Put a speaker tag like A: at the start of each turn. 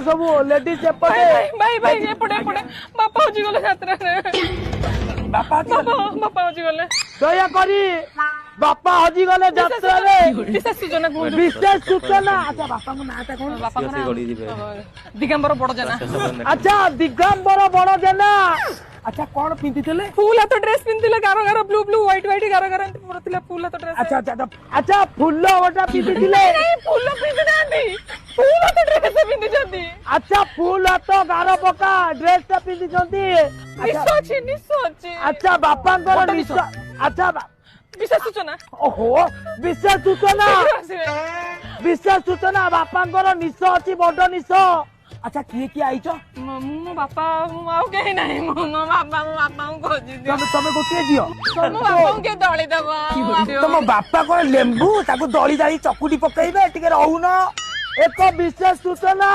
A: सब लेडीज एपटे
B: भाई भाई एपटे एपटे बापा हजी गले यात्रा
A: बापा
B: बापा हजी गले
A: दया करी बापा हजी गले यात्रा रे
B: विशेष सूचना कोन
A: विशेष सूचना अच्छा बापा को नाटा कोन
B: बापा को दिगंबर बड़ जना
A: अच्छा दिगंबर बड़ जना अच्छा कौन पिंधिले
B: फूल हाथ ड्रेस पिंधिले गारो गारो ब्लू ब्लू व्हाइट व्हाइट गारो गारो पुरतिला फूल हाथ ड्रेस
A: अच्छा अच्छा अच्छा फूल वटा पिंधिले
B: नहीं फूल पिंधि नांदी फूल हाथ ड्रेस पिंधि जंदी
A: अच्छा फूल तो गारो पका ड्रेस ता पिंधि जंदी
B: निसोची
A: अच्छा बापा को निस अच्छा
B: विशेष सूचना
A: ओहो विशेष सूचना बापा को निस अछि बड़ निस अच्छा किए आइचो
B: मो बापा मो आउ के नहीं मो बापा को खोजी दियो
A: तमे गोटे दियो
B: मो बापा के दळी दबो
A: तुम बापा को लेंबू ताको दळी दळी चकुटी पकइबे टिके रहउनो एक विशेष सूचना